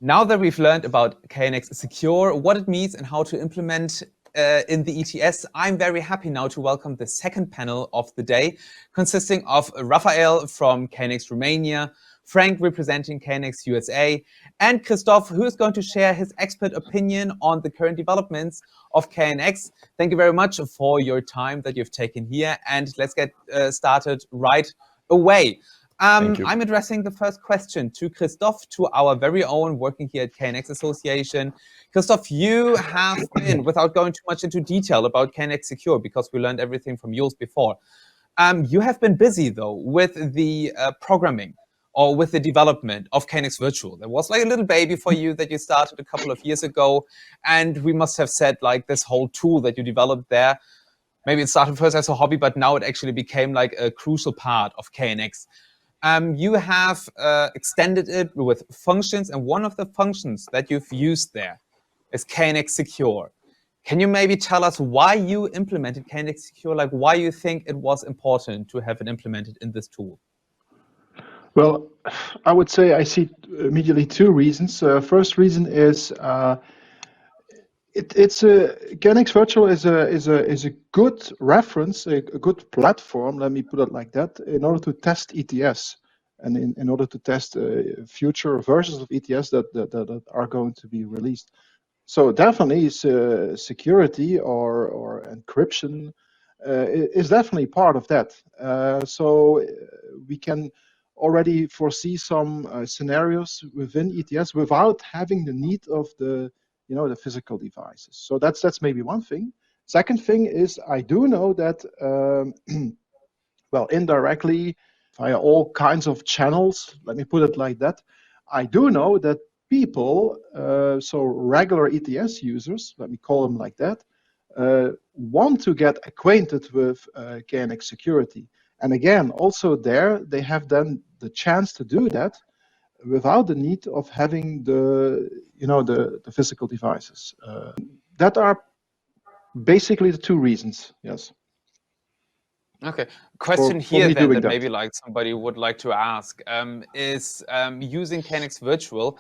Now that we've learned about KNX Secure, what it means and how to implement in the ETS, I'm very happy now to welcome the second panel of the day, consisting of Rafael from KNX Romania, Frank representing KNX USA, and Christophe, who is going to share his expert opinion on the current developments of KNX. Thank you very much for your time that you've taken here, and let's get started right away. I'm addressing the first question to Christophe, to our very own working here at KNX Association. Christophe, you have been, without going too much into detail about KNX Secure, because we learned everything from yours before, you have been busy, though, with the programming or with the development of KNX Virtual. There was like a little baby for you that you started a couple of years ago, and we must have said, like, this whole tool that you developed there, maybe it started first as a hobby, but now it actually became like a crucial part of KNX. You have extended it with functions, and one of the functions that you've used there is KNX Secure. Can you maybe tell us why you implemented KNX Secure, like why you think it was important to have it implemented in this tool? Well, I would say I see immediately two reasons. First reason is KNX Virtual is a good reference, a good platform. Let me put it like that, in order to test ETS and in order to test future versions of ETS that are going to be released. So definitely, security or encryption is definitely part of that. So we can already foresee some scenarios within ETS without having the need of the physical devices. So that's maybe one thing. Second thing is I do know that, well, indirectly via all kinds of channels, let me put it like that, I do know that people, so regular ETS users, let me call them like that, want to get acquainted with KNX security. And again, also there, they have then the chance to do that without the need of having the physical devices. That are basically the two reasons. Yes. Okay. Question here then that maybe that. like somebody would like to ask is using KNX Virtual,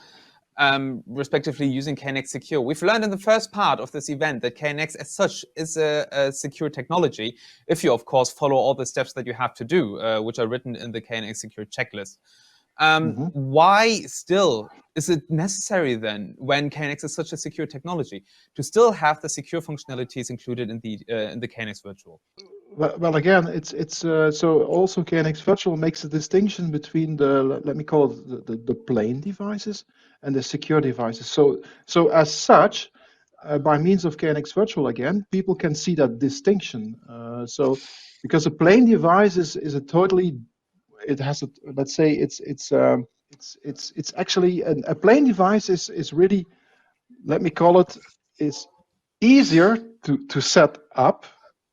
respectively using KNX Secure. We've learned in the first part of this event that KNX as such is a secure technology, if you of course follow all the steps that you have to do, which are written in the KNX Secure checklist. Why still is it necessary then, when KNX is such a secure technology, to still have the secure functionalities included in the KNX Virtual? Well, again, it's so also KNX Virtual makes a distinction between let me call it the plain devices and the secure devices. So as such, by means of KNX Virtual, again, people can see that distinction. So because a plain device is a totally, it has a, let's say it's actually a plain device is really, let me call it, is easier to set up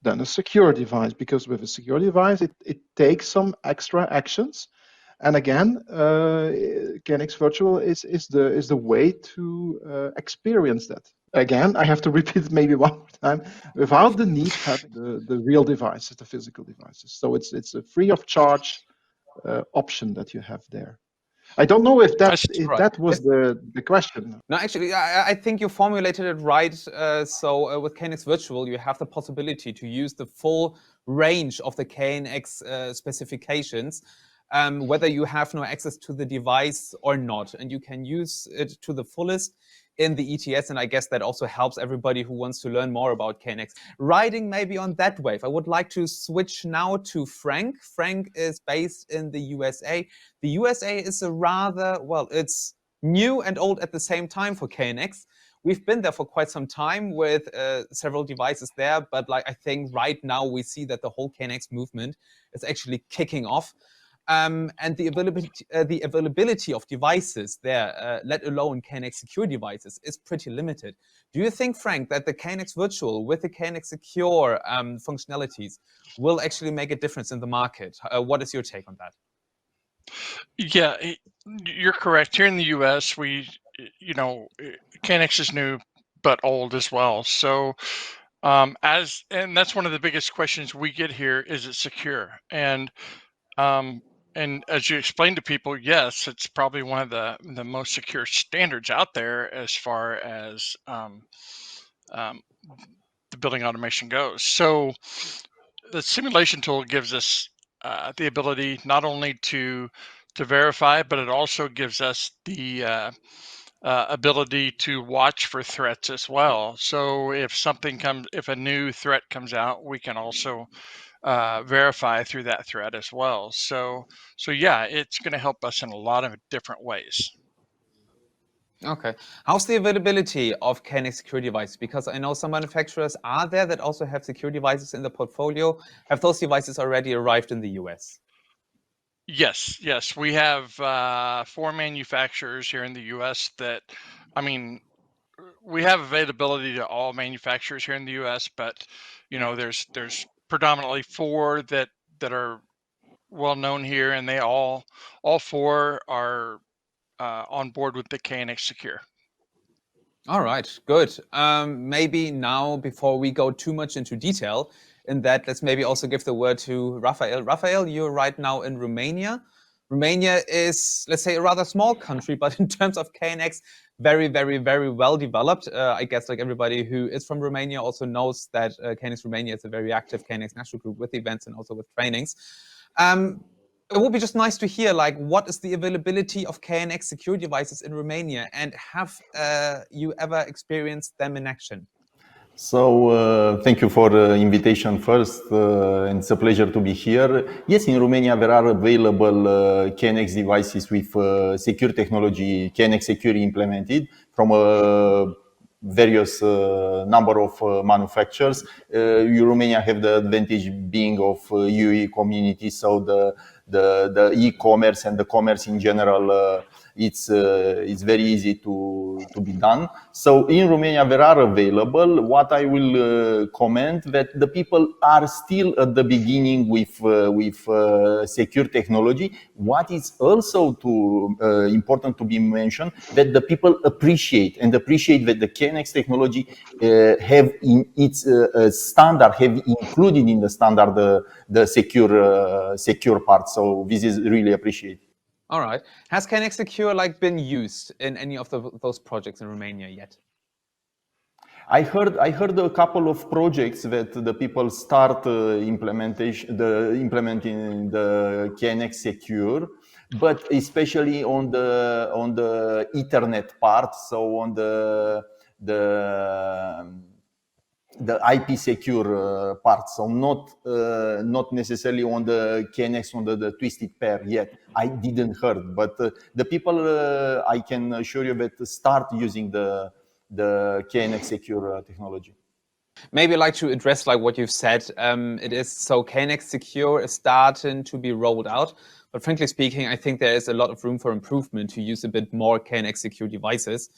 than a secure device, because with a secure device it takes some extra actions. And again, KNX Virtual is the way to experience that. Again, I have to repeat it maybe one more time, without the need of having the real devices, the physical devices. So it's a free of charge option that you have there. I don't know if that was the question. No, actually, I think you formulated it right. So with KNX Virtual, you have the possibility to use the full range of the KNX specifications, whether you have no access to the device or not. And you can use it to the fullest in the ETS, and I guess that also helps everybody who wants to learn more about KNX. Riding maybe on that wave, I would like to switch now to Frank. Frank is based in the USA. The USA is a rather, well, it's new and old at the same time for KNX. We've been there for quite some time with several devices there, but like I think right now we see that the whole KNX movement is actually kicking off. And the availability of devices there, let alone KNX Secure devices, is pretty limited. Do you think, Frank, that the KNX Virtual with the KNX Secure functionalities will actually make a difference in the market? What is your take on that? Yeah, you're correct. Here in the US, KNX is new but old as well. So and that's one of the biggest questions we get here: is it secure? And And as you explained to people, yes, it's probably one of the most secure standards out there as far as um, the building automation goes. So the simulation tool gives us the ability not only to verify, but it also gives us the ability to watch for threats as well. So if a new threat comes out, we can also verify through that thread as well. So yeah, it's going to help us in a lot of different ways. Okay. How's the availability of KNX Secure devices? Because I know some manufacturers are there that also have secure devices in the portfolio. Have those devices already arrived in the US? Yes, we have 4 manufacturers here in the U.S. that, I mean, we have availability to all manufacturers here in the U.S., but there's predominantly 4 that are well known here, and they all 4 are on board with the KNX Secure. All right, good. Maybe now, before we go too much into detail in that, let's maybe also give the word to Rafael. Rafael, you're right now in Romania. Romania is, let's say, a rather small country, but in terms of KNX, very, very, very well developed. I guess like everybody who is from Romania also knows that KNX Romania is a very active KNX national group with events and also with trainings. It would be just nice to hear, like, what is the availability of KNX secure devices in Romania, and have you ever experienced them in action? So thank you for the invitation first, and it's a pleasure to be here. Yes, in Romania there are available KNX devices with secure technology, KNX Secure implemented from various number of manufacturers. Romania have the advantage being of UE community, so the e-commerce and the commerce in general, it's very easy to be done. So in Romania there are available. What I will comment that the people are still at the beginning with secure technology. What is also important to be mentioned, that the people appreciate that the KNX technology have in its standard, have included in the standard the secure part. So this is really appreciated. All right. Has KNX Secure been used in any of those projects in Romania yet? I heard a couple of projects that the people start implementing the KNX Secure, but especially on the Ethernet part, so on the IP secure part, so not necessarily on the KNX on the twisted pair yet. I didn't heard, but the people I can assure you that start using the KNX Secure technology. Maybe I'd like to address what you've said. It is so KNX Secure is starting to be rolled out, but frankly speaking, I think there is a lot of room for improvement to use a bit more KNX Secure devices.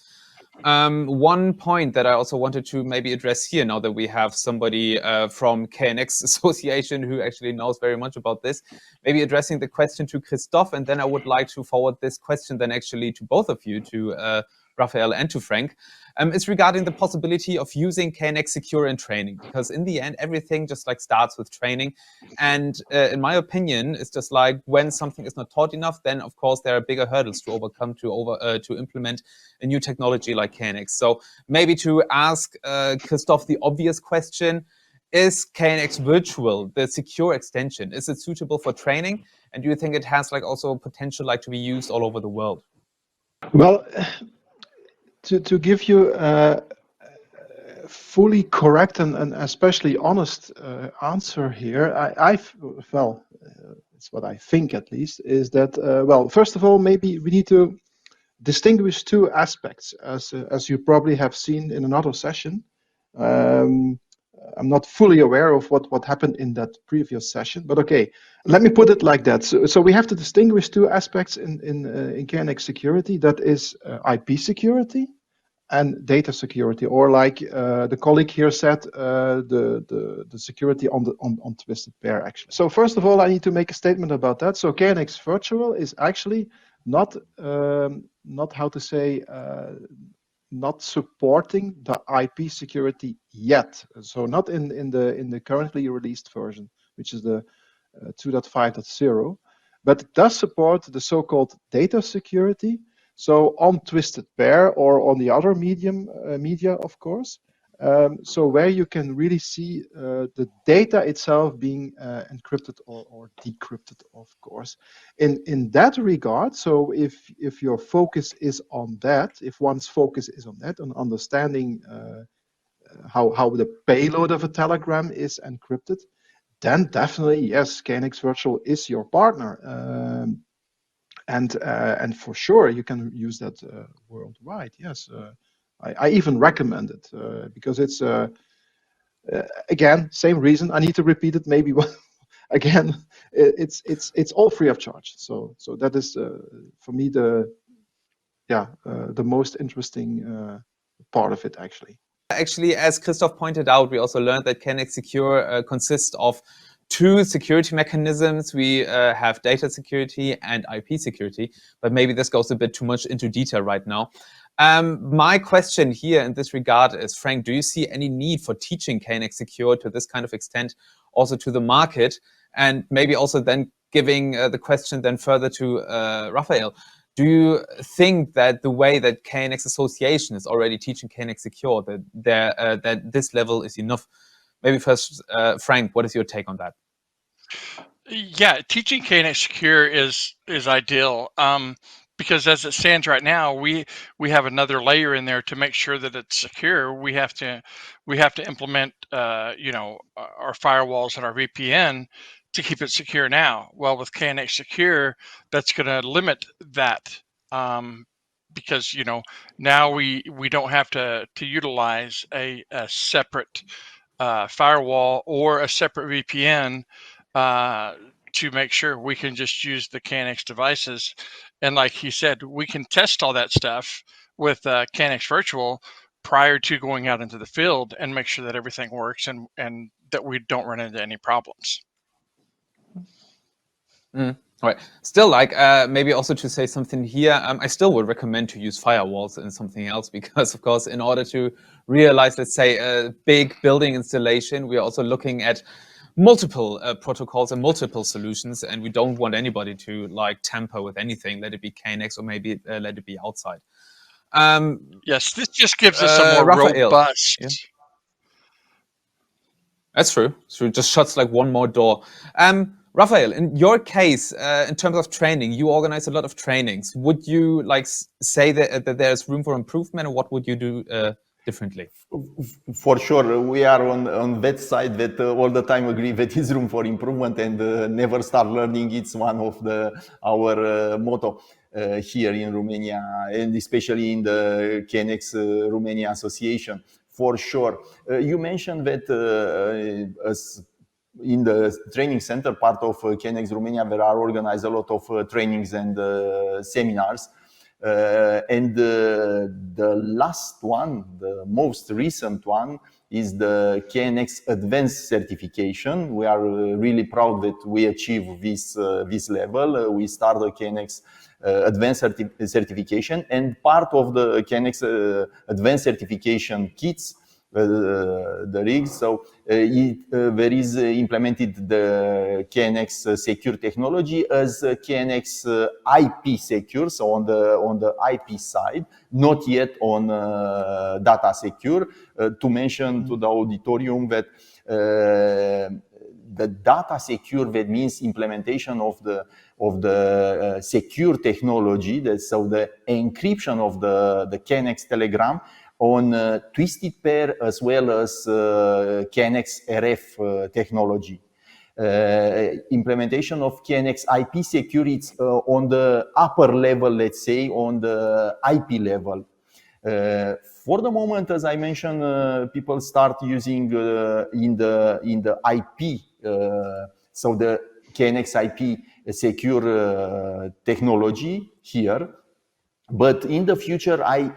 One point that I also wanted to maybe address here, now that we have somebody from KNX Association who actually knows very much about this, maybe addressing the question to Christophe, and then I would like to forward this question then actually to both of you, to Rafael and to Frank. It's regarding the possibility of using KNX Secure in training, because in the end, everything just starts with training. And in my opinion, it's just when something is not taught enough, then of course there are bigger hurdles to overcome to implement a new technology like KNX. So maybe to ask Christophe the obvious question, is KNX Virtual, the secure extension, is it suitable for training? And do you think it has also potential to be used all over the world? Well, to give you a fully correct and especially honest answer here, it's what I think at least, is that, well, first of all, maybe we need to distinguish 2 aspects, as you probably have seen in another session. I'm not fully aware of what happened in that previous session, but okay, let me put it like that. So we have to distinguish 2 aspects in KNX security. That is IP security and data security, or like the colleague here said, the security on twisted pair actually. So first of all, I need to make a statement about that. So KNX Virtual is actually not how to say, not supporting the IP security yet. So not in the currently released version, which is the 2.5.0. but it does support the so-called data security. So on twisted pair or on the other media, of course. So where you can really see the data itself being encrypted or decrypted, of course. In that regard, so if your focus is on that, if one's focus is on that, on understanding how the payload of a telegram is encrypted, then definitely yes, KNX Virtual is your partner. And for sure you can use that worldwide. Yes, I even recommend it because it's again, same reason. I need to repeat it maybe again. It's all free of charge. So that is for me the most interesting part of it actually. Actually, as Christophe pointed out, we also learned that KNX Secure consists of two security mechanisms. We have data security and IP security, but maybe this goes a bit too much into detail right now. My question here in this regard is, Frank, do you see any need for teaching KNX Secure to this kind of extent also to the market? And maybe also then giving the question then further to Rafael. Do you think that the way that KNX Association is already teaching KNX Secure, that this level is enough? Maybe first, Frank, what is your take on that? Yeah, teaching KNX Secure is ideal because as it stands right now, we have another layer in there to make sure that it's secure. We have to implement our firewalls and our VPN to keep it secure now. Well, with KNX Secure, that's going to limit that because now we don't have to utilize a separate firewall or a separate VPN to make sure. We can just use the KNX devices. And like he said, we can test all that stuff with KNX Virtual prior to going out into the field and make sure that everything works and that we don't run into any problems. All right. Still, maybe also to say something here, I still would recommend to use firewalls and something else because, of course, in order to realize, let's say, a big building installation, we are also looking at multiple protocols and multiple solutions, and we don't want anybody to tamper with anything, let it be KNX or maybe let it be outside. Yes, this just gives us a more Rafael. robust. Yeah. That's true. So it just shuts one more door. Rafael, in your case, in terms of training, you organize a lot of trainings. Would you say that there's room for improvement, or what would you do differently? For sure, we are on that side that all the time agree that is room for improvement and never start learning. It's one of our motto here in Romania, and especially in the KNX Romania Association. For sure, you mentioned that as in the training center part of KNX Romania, there are organized a lot of trainings and seminars. And the last one, the most recent one, is the KNX Advanced Certification. We are really proud that we achieved this level. We started KNX Advanced Certification, and part of the KNX Advanced Certification kits, the rigs. So there is implemented the KNX Secure technology as KNX IP Secure. So on the IP side, not yet on data secure. To mention to the auditorium that the data secure, that means implementation of the secure technology. So the encryption of the KNX telegram on twisted pair as well as KNX RF technology. Implementation of KNX IP Secure, it's on the upper level, let's say, on the IP level. For the moment, as I mentioned, people start using in the IP, so the KNX IP Secure technology here. But in the future, I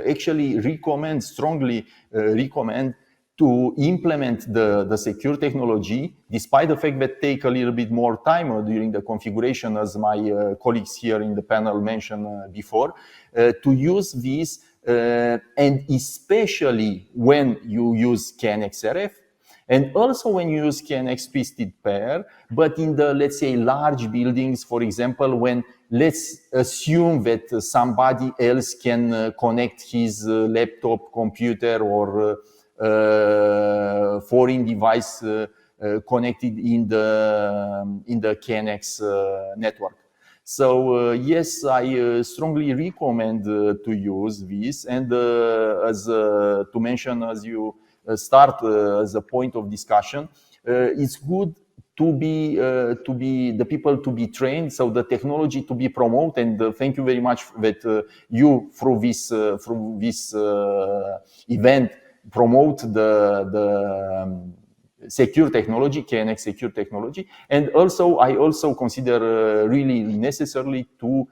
actually strongly recommend to implement the secure technology, despite the fact that take a little bit more time during the configuration, as my colleagues here in the panel mentioned before, to use this, and especially when you use KNX RF, And also when you use KNX twisted pair, but in the, let's say, large buildings, for example, when let's assume that somebody else can connect his laptop, computer, or foreign device connected in the KNX network. So yes, I strongly recommend to use this, and as to mention, as you start as a point of discussion, it's good to be the people to be trained, so the technology to be promoted. And thank you very much that you through this event promote the secure technology, KNX secure technology. And also, I also consider really necessarily to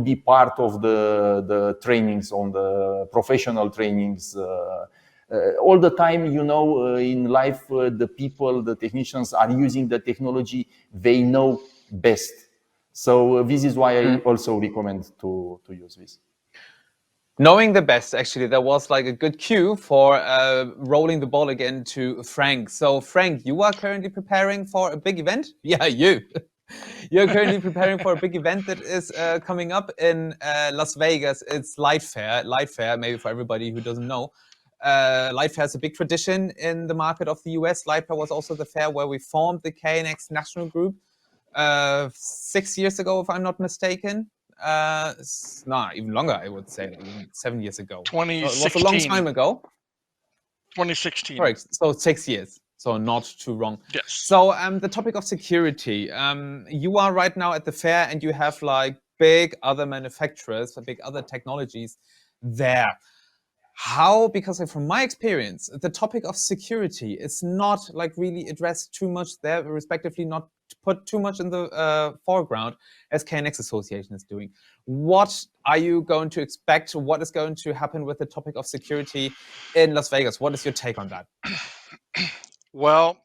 be part of the trainings, on the professional trainings. All the time, you know, in life, the people, the technicians are using the technology they know best. So this is why I also recommend to use this. Knowing the best, actually, there was like a good cue for rolling the ball again to Frank. So Frank, you are currently preparing for a big event? Yeah, you. You're currently preparing for a big event that is coming up in Las Vegas. It's Light Fair. Light Fair, maybe for everybody who doesn't know. Light Fair is a big tradition in the market of the US. Light Fair was also the fair where we formed the KNX National Group 6 years ago, if I'm not mistaken. No, even longer, I would say, like even 7 years ago. 2016. So it was a long time ago. 2016. Correct. So 6 years. So not too wrong. Yes. So the topic of security. You are right now at the fair, and you have like big other manufacturers, big other technologies there. How? Because from my experience, the topic of security is not like really addressed too much there, respectively not put too much in the foreground as KNX Association is doing. What are you going to expect? What is going to happen with the topic of security in Las Vegas? What is your take on that? Well,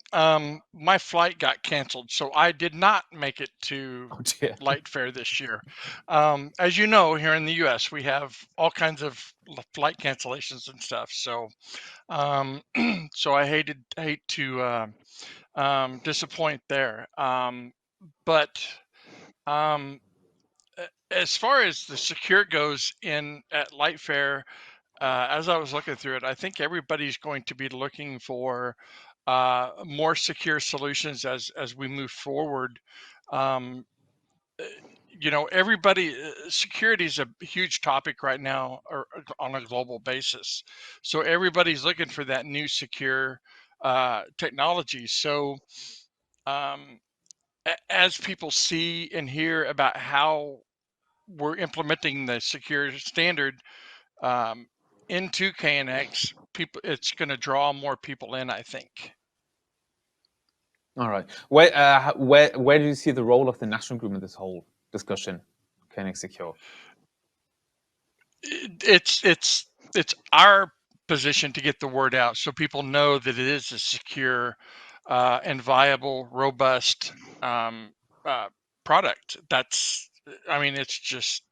my flight got canceled, so I did not make it to Light Fair this year. As you know, here in the U.S., we have all kinds of flight cancellations and stuff. So, so I hate to disappoint there. But as far as the secure goes at Light Fair, as I was looking through it, I think everybody's going to be looking for more secure solutions as we move forward. You know, security is a huge topic right now, or on a global basis. So everybody's looking for that new secure technology. So as people see and hear about how we're implementing the secure standard into KNX, it's going to draw more people in, I think. All right. Where do you see the role of the national group in this whole discussion, KNX Secure? It's our position to get the word out so people know that it is a secure and viable, robust product. I mean, it's just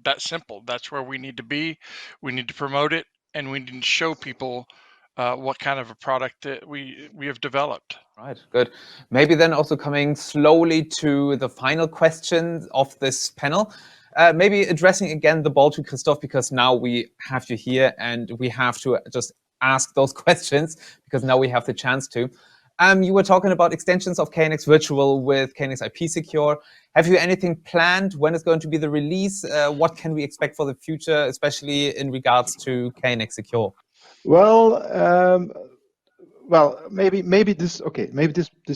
that simple. That's where we need to be. We need to promote it, and we need to show people what kind of a product that we have developed. Right, good. Maybe then also coming slowly to the final question of this panel, maybe addressing again the ball to Christophe, because now we have you here and we have to just ask those questions because now we have the chance to. You were talking about extensions of KNX Virtual with KNX IP Secure. Have you anything planned? When is going to be the release? What can we expect for the future, especially in regards to KNX Secure? Well, maybe this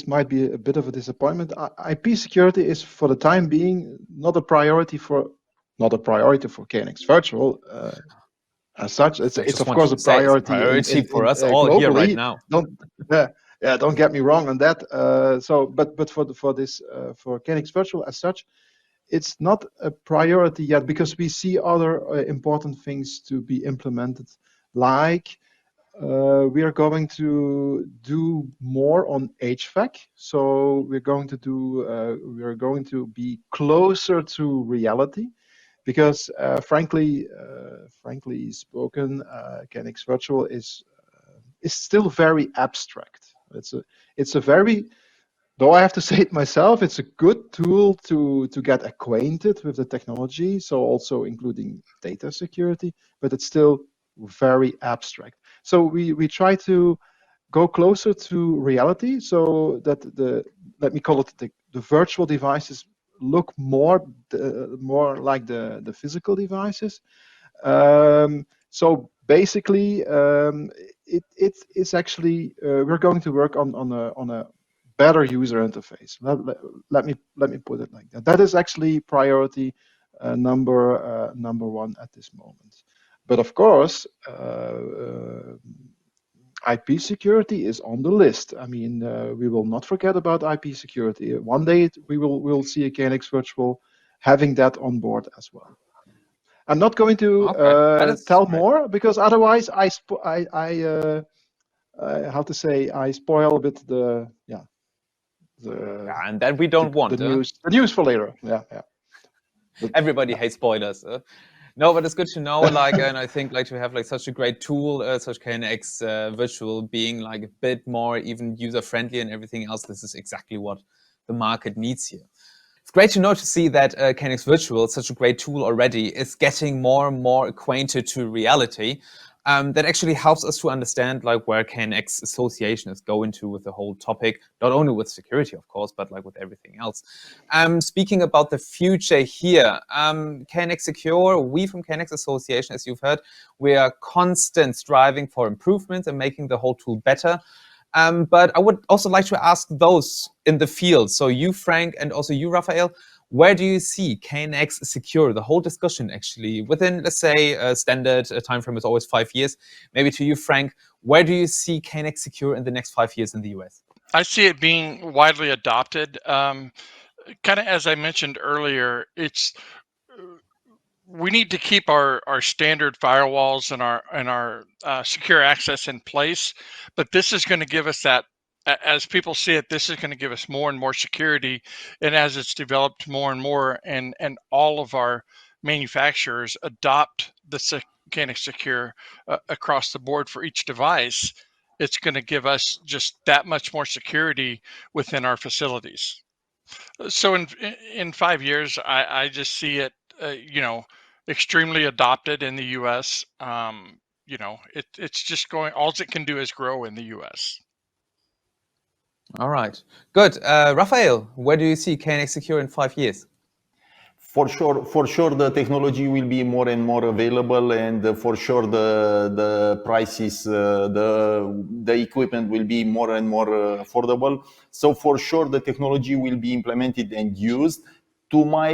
might be a bit of a disappointment. IP security is, for the time being, not a priority for KNX Virtual as such. It's of course a priority for us all all globally. here right now. Don't get me wrong on that. But for KNX Virtual as such, it's not a priority yet, because we see other important things to be implemented, like we are going to do more on HVAC. So we're going to be closer to reality, because frankly spoken, KNX Virtual is still very abstract. It's a very, though I have to say it myself, it's a good tool to get acquainted with the technology, so also including data security, but it's still very abstract. So we try to go closer to reality, so that let me call it the virtual devices look more like the physical devices. So basically, it's actually we're going to work on a better user interface. Let me put it like that. That is actually priority number one at this moment. But of course, IP security is on the list. I mean, we will not forget about IP security. One day we'll see a KNX Virtual having that on board as well. I'm not going to tell more, because otherwise I how to say, I spoil a bit the and that we don't want the news for later. Yeah. Everybody hates spoilers. No, but it's good to know, like, and I think like to have like such a great tool, such KNX Virtual being like a bit more even user-friendly and everything else. This is exactly what the market needs here. It's great to see that KNX Virtual, such a great tool already, is getting more and more acquainted to reality. That actually helps us to understand like where KNX Association is going to with the whole topic, not only with security, of course, but like with everything else. Speaking about the future here, KNX Secure, we from KNX Association, as you've heard, we are constant striving for improvements and making the whole tool better. But I would also like to ask those in the field, so you, Frank, and also you, Rafael, where do you see KNX Secure, the whole discussion actually, within, let's say, a standard time frame is always 5 years. Maybe to you, Frank, where do you see KNX Secure in the next 5 years in the US? I see it being widely adopted. Kind of as I mentioned earlier, we need to keep our standard firewalls and our secure access in place, but this is going to give us that. As people see it, this is going to give us more and more security, and as it's developed more and more, and all of our manufacturers adopt the KNX Secure across the board for each device, it's going to give us just that much more security within our facilities. So in 5 years, I just see it, extremely adopted in the U.S. It's just going. All it can do is grow in the U.S. All right, good. Rafael, where do you see KNX Secure in 5 years? For sure, the technology will be more and more available, and for sure, the prices, the equipment will be more and more affordable. So for sure, the technology will be implemented and used. To my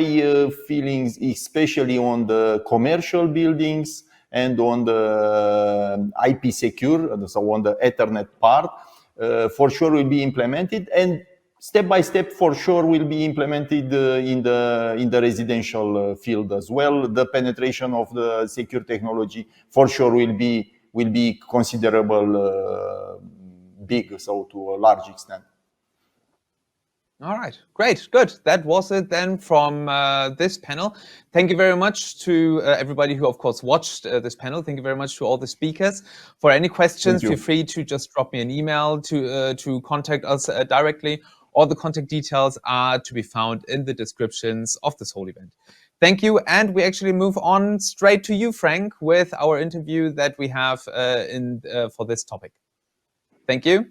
feelings, especially on the commercial buildings and on the IP secure, so on the Ethernet part, for sure will be implemented, and step by step, for sure, will be implemented in the residential field as well. The penetration of the secure technology, for sure, will be considerable, big, so to a large extent. All right, great, good. That was it then from this panel. Thank you very much to everybody who, of course, watched this panel. Thank you very much to all the speakers. For any questions, feel free to just drop me an email to contact us directly. All the contact details are to be found in the descriptions of this whole event. Thank you, and we actually move on straight to you, Frank, with our interview that we have for this topic. Thank you.